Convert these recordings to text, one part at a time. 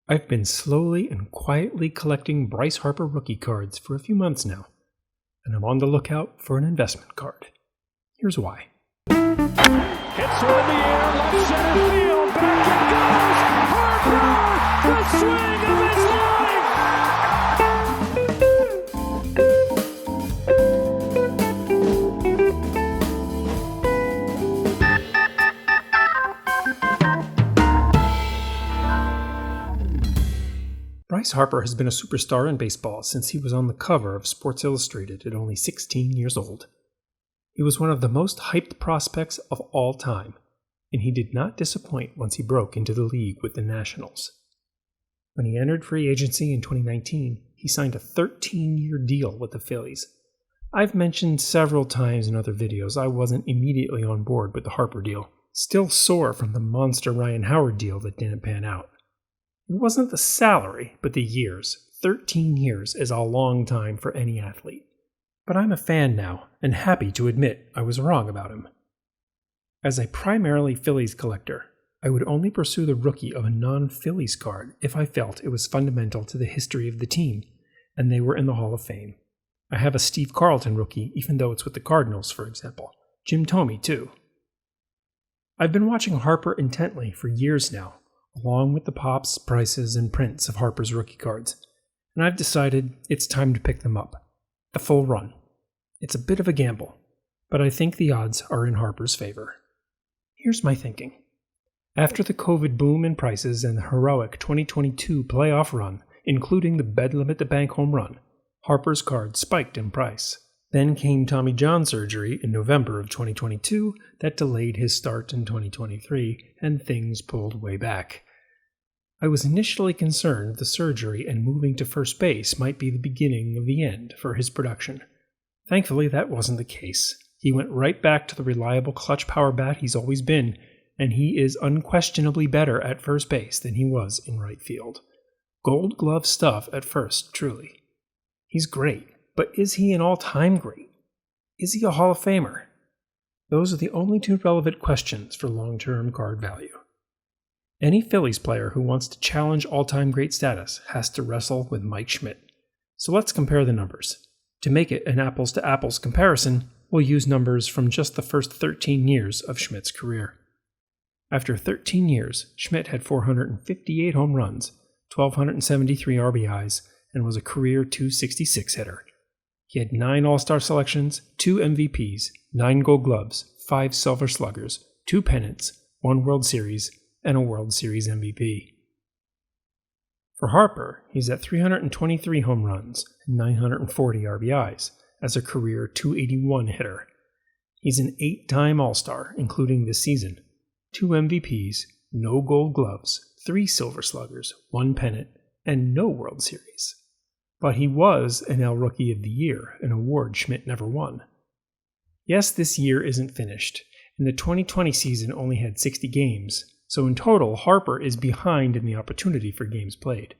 I've been slowly and quietly collecting Bryce Harper rookie cards for a few months now, and I'm on the lookout for an investment card. Here's why. Hits one in the air, left center field, back it goes! Harper, the swing of his life! Bryce Harper has been a superstar in baseball since he was on the cover of Sports Illustrated at only 16 years old. He was one of the most hyped prospects of all time, and he did not disappoint once he broke into the league with the Nationals. When he entered free agency in 2019, he signed a 13-year deal with the Phillies. I've mentioned several times in other videos I wasn't immediately on board with the Harper deal, still sore from the monster Ryan Howard deal that didn't pan out. It wasn't the salary, but the years. 13 years is a long time for any athlete. But I'm a fan now, and happy to admit I was wrong about him. As a primarily Phillies collector, I would only pursue the rookie of a non-Phillies card if I felt it was fundamental to the history of the team, and they were in the Hall of Fame. I have a Steve Carlton rookie, even though it's with the Cardinals, for example. Jim Thome, too. I've been watching Harper intently for years now, along with the pops, prices, and prints of Harper's rookie cards, and I've decided it's time to pick them up. The full run. It's a bit of a gamble, but I think the odds are in Harper's favor. Here's my thinking. After the COVID boom in prices and the heroic 2022 playoff run, including the Bedlam at the Bank home run, Harper's card spiked in price. Then came Tommy John surgery in November of 2022 that delayed his start in 2023, and things pulled way back. I was initially concerned the surgery and moving to first base might be the beginning of the end for his production. Thankfully, that wasn't the case. He went right back to the reliable clutch power bat he's always been, and he is unquestionably better at first base than he was in right field. Gold glove stuff at first, truly. He's great, but is he an all-time great? Is he a Hall of Famer? Those are the only two relevant questions for long-term card value. Any Phillies player who wants to challenge all-time great status has to wrestle with Mike Schmidt. So let's compare the numbers. To make it an apples-to-apples comparison, we'll use numbers from just the first 13 years of Schmidt's career. After 13 years, Schmidt had 458 home runs, 1,273 RBIs, and was a career .266 hitter. He had 9 All-Star selections, 2 MVPs, 9 Gold Gloves, 5 Silver Sluggers, 2 pennants, 1 World Series, and a World Series MVP. For Harper, he's at 323 home runs and 940 RBIs as a career .281 hitter. He's an 8-time All-Star, including this season, 2 MVPs, no Gold Gloves, 3 Silver Sluggers, 1 pennant, and no World Series. But he was an NL Rookie of the Year, an award Schmidt never won. Yes, this year isn't finished, and the 2020 season only had 60 games, so in total, Harper is behind in the opportunity for games played.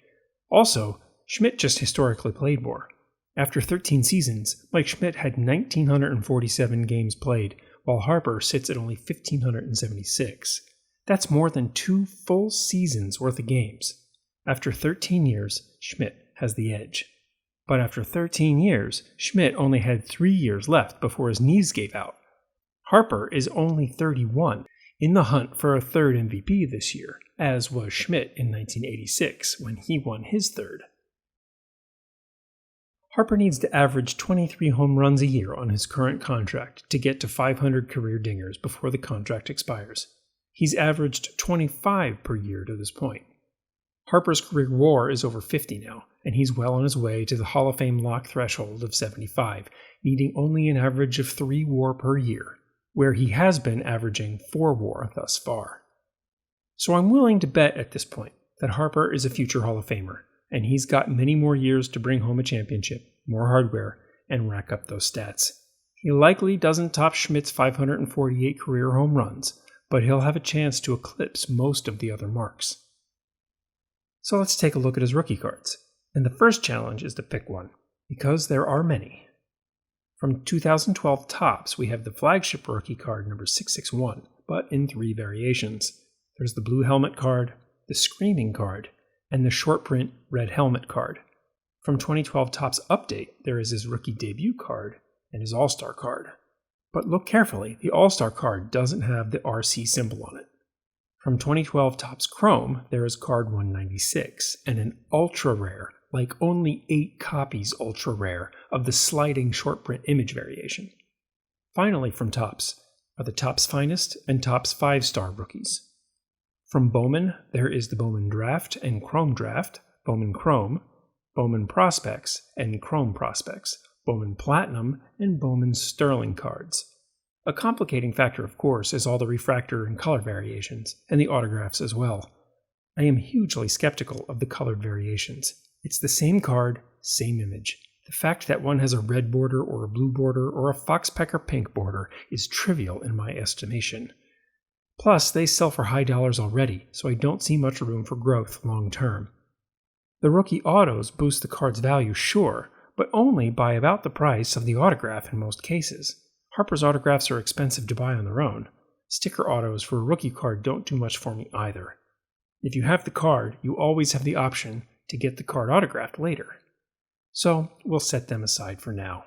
Also, Schmidt just historically played more. After 13 seasons, Mike Schmidt had 1,947 games played, while Harper sits at only 1,576. That's more than 2 full seasons worth of games. After 13 years, Schmidt has the edge. But after 13 years, Schmidt only had 3 years left before his knees gave out. Harper is only 31, in the hunt for a third MVP this year, as was Schmidt in 1986 when he won his third. Harper needs to average 23 home runs a year on his current contract to get to 500 career dingers before the contract expires. He's averaged 25 per year to this point. Harper's career WAR is over 50 now, and he's well on his way to the Hall of Fame lock threshold of 75, needing only an average of 3 WAR per year, where he has been averaging 4 WAR thus far. So I'm willing to bet at this point that Harper is a future Hall of Famer, and he's got many more years to bring home a championship, more hardware, and rack up those stats. He likely doesn't top Schmidt's 548 career home runs, but he'll have a chance to eclipse most of the other marks. So let's take a look at his rookie cards. And the first challenge is to pick one, because there are many. From 2012 Topps, we have the flagship rookie card number 661, but in 3 variations. There's the blue helmet card, the screaming card, and the short print red helmet card. From 2012 Topps Update, there is his rookie debut card and his All-Star card. But look carefully, the All-Star card doesn't have the RC symbol on it. From 2012 Topps Chrome, there is card 196 and an ultra rare, like only 8 copies ultra rare, of the sliding short print image variation. Finally from Topps are the Topps Finest and Topps 5-Star rookies. From Bowman, there is the Bowman Draft and Chrome Draft, Bowman Chrome, Bowman Prospects and Chrome Prospects, Bowman Platinum, and Bowman Sterling cards. A complicating factor, of course, is all the refractor and color variations, and the autographs as well. I am hugely skeptical of the colored variations. It's the same card, same image. The fact that one has a red border or a blue border or a foxpecker pink border is trivial in my estimation. Plus, they sell for high dollars already, so I don't see much room for growth long term. The rookie autos boost the card's value, sure, but only by about the price of the autograph in most cases. Harper's autographs are expensive to buy on their own. Sticker autos for a rookie card don't do much for me either. If you have the card, you always have the option to get the card autographed later. So we'll set them aside for now.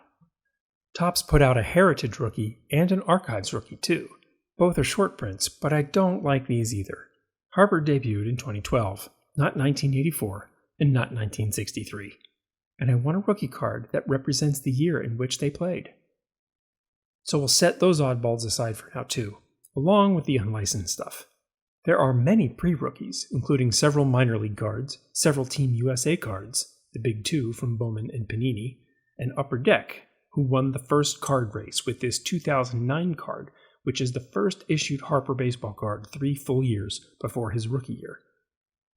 Topps put out a Heritage rookie and an Archives rookie too. Both are short prints, but I don't like these either. Harper debuted in 2012, not 1984, and not 1963. And I want a rookie card that represents the year in which they played. So we'll set those oddballs aside for now too, along with the unlicensed stuff. There are many pre-rookies, including several minor league cards, several Team USA cards, the big two from Bowman and Panini, and Upper Deck, who won the first card race with this 2009 card, which is the first issued Harper baseball card 3 full years before his rookie year.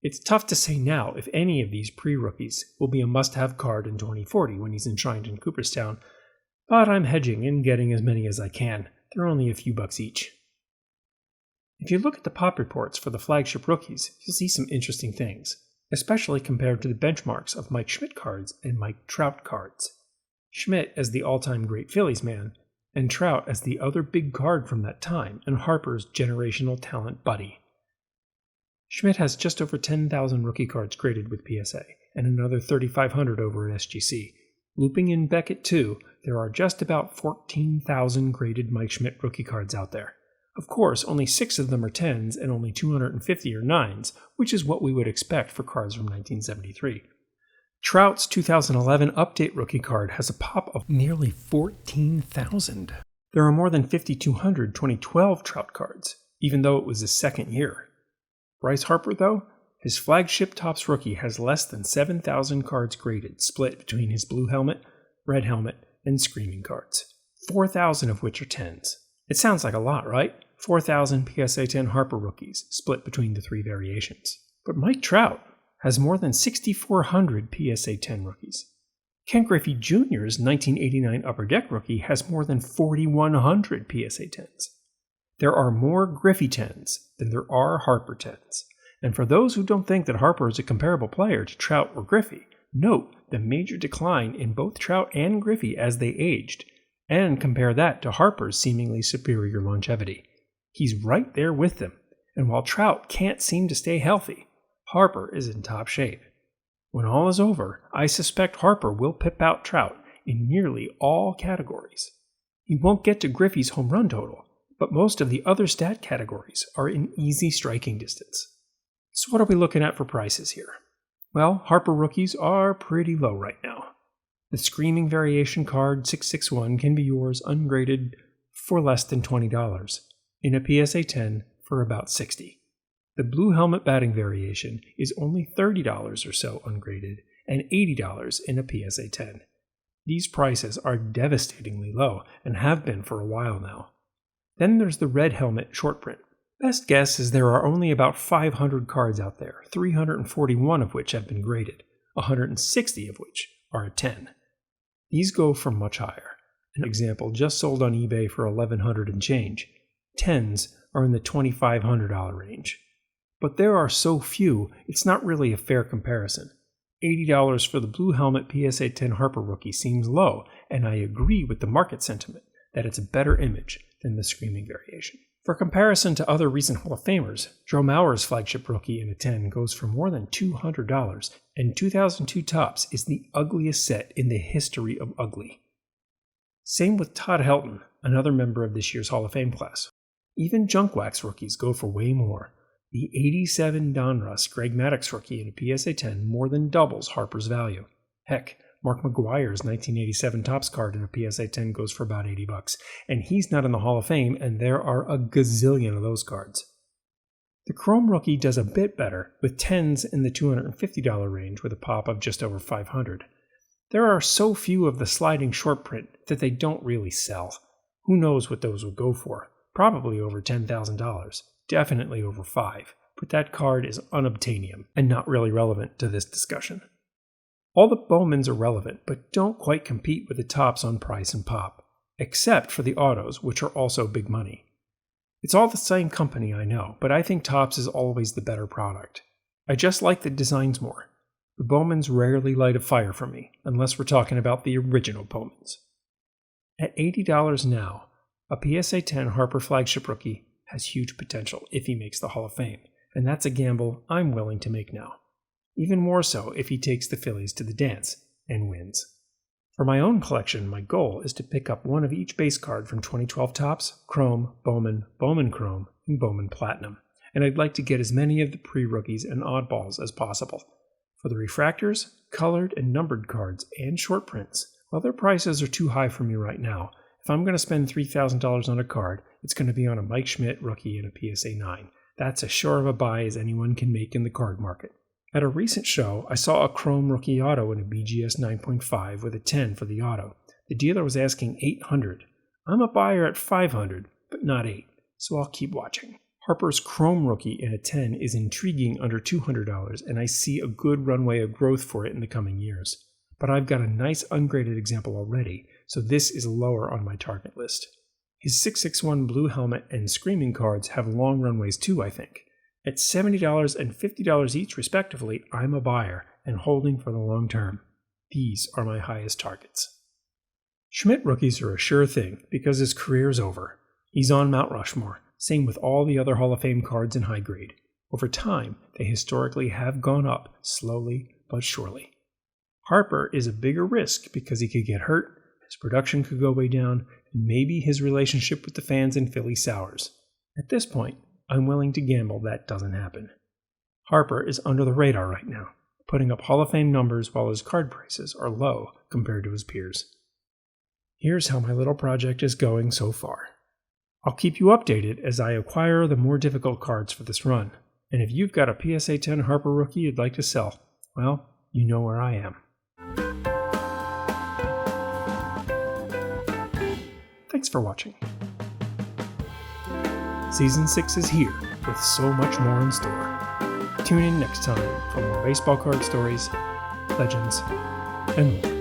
It's tough to say now if any of these pre-rookies will be a must-have card in 2040 when he's enshrined in Cooperstown, but I'm hedging and getting as many as I can. They're only a few bucks each. If you look at the pop reports for the flagship rookies, you'll see some interesting things, especially compared to the benchmarks of Mike Schmidt cards and Mike Trout cards. Schmidt as the all-time great Phillies man, and Trout as the other big card from that time and Harper's generational talent buddy. Schmidt has just over 10,000 rookie cards graded with PSA, and another 3,500 over at SGC. Looping in Beckett too, there are just about 14,000 graded Mike Schmidt rookie cards out there. Of course, only 6 of them are 10s and only 250 are 9s, which is what we would expect for cards from 1973. Trout's 2011 Update rookie card has a pop of nearly 14,000. There are more than 5,200 2012 Trout cards, even though it was his second year. Bryce Harper, though, his flagship Topps rookie has less than 7,000 cards graded, split between his blue helmet, red helmet, and screaming cards, 4,000 of which are 10s. It sounds like a lot, right? 4,000 PSA 10 Harper rookies, split between the 3 variations. But Mike Trout has more than 6,400 PSA 10 rookies. Ken Griffey Jr.'s 1989 Upper Deck rookie has more than 4,100 PSA 10s. There are more Griffey 10s than there are Harper 10s. And for those who don't think that Harper is a comparable player to Trout or Griffey, note the major decline in both Trout and Griffey as they aged, and compare that to Harper's seemingly superior longevity. He's right there with them, and while Trout can't seem to stay healthy, Harper is in top shape. When all is over, I suspect Harper will pip out Trout in nearly all categories. He won't get to Griffey's home run total, but most of the other stat categories are in easy striking distance. So what are we looking at for prices here? Well, Harper rookies are pretty low right now. The Screaming Variation card 661 can be yours ungraded for less than $20, in a PSA 10 for about $60. The Blue Helmet Batting Variation is only $30 or so ungraded and $80 in a PSA 10. These prices are devastatingly low and have been for a while now. Then there's the Red Helmet short print. Best guess is there are only about 500 cards out there, 341 of which have been graded, 160 of which are a 10. These go for much higher. An example just sold on eBay for $1,100 and change. 10s are in the $2,500 range. But there are so few, it's not really a fair comparison. $80 for the Blue Helmet PSA 10 Harper rookie seems low, and I agree with the market sentiment that it's a better image than the Screaming Variation. For comparison to other recent Hall of Famers, Joe Mauer's flagship rookie in a 10 goes for more than $200, and 2002 Topps is the ugliest set in the history of ugly. Same with Todd Helton, another member of this year's Hall of Fame class. Even junk wax rookies go for way more. The 87 Donruss Greg Maddux rookie in a PSA 10 more than doubles Harper's value. Heck, Mark McGwire's 1987 Topps card in a PSA 10 goes for about $80, and he's not in the Hall of Fame, and there are a gazillion of those cards. The Chrome rookie does a bit better, with 10s in the $250 range with a pop of just over $500. There are so few of the sliding short print that they don't really sell. Who knows what those would go for? Probably over $10,000, definitely over $5,000, but that card is unobtainium and not really relevant to this discussion. All the Bowmans are relevant, but don't quite compete with the Topps on price and pop, except for the autos, which are also big money. It's all the same company, I know, but I think Topps is always the better product. I just like the designs more. The Bowmans rarely light a fire for me, unless we're talking about the original Bowmans. At $80 now, a PSA 10 Harper flagship rookie has huge potential if he makes the Hall of Fame, and that's a gamble I'm willing to make now. Even more so if he takes the Phillies to the dance and wins. For my own collection, my goal is to pick up one of each base card from 2012 Topps, Chrome, Bowman, Bowman Chrome, and Bowman Platinum, and I'd like to get as many of the pre-rookies and oddballs as possible. For the refractors, colored and numbered cards, and short prints, while their prices are too high for me right now, if I'm going to spend $3,000 on a card, it's going to be on a Mike Schmidt rookie and a PSA 9. That's as sure of a buy as anyone can make in the card market. At a recent show, I saw a Chrome rookie auto in a BGS 9.5 with a 10 for the auto. The dealer was asking $800. I'm a buyer at $500, but not $8, so I'll keep watching. Harper's Chrome rookie in a 10 is intriguing under $200, and I see a good runway of growth for it in the coming years. But I've got a nice ungraded example already, so this is lower on my target list. His 661 blue helmet and screaming cards have long runways too, I think. At $70 and $50 each respectively, I'm a buyer and holding for the long term. These are my highest targets. Schmidt rookies are a sure thing because his career is over. He's on Mount Rushmore, same with all the other Hall of Fame cards in high grade. Over time, they historically have gone up, slowly but surely. Harper is a bigger risk because he could get hurt, his production could go way down, and maybe his relationship with the fans in Philly sours. At this point, I'm willing to gamble that doesn't happen. Harper is under the radar right now, putting up Hall of Fame numbers while his card prices are low compared to his peers. Here's how my little project is going so far. I'll keep you updated as I acquire the more difficult cards for this run, and if you've got a PSA 10 Harper rookie you'd like to sell, well, you know where I am. Thanks for watching. Season 6 is here, with so much more in store. Tune in next time for more baseball card stories, legends, and more.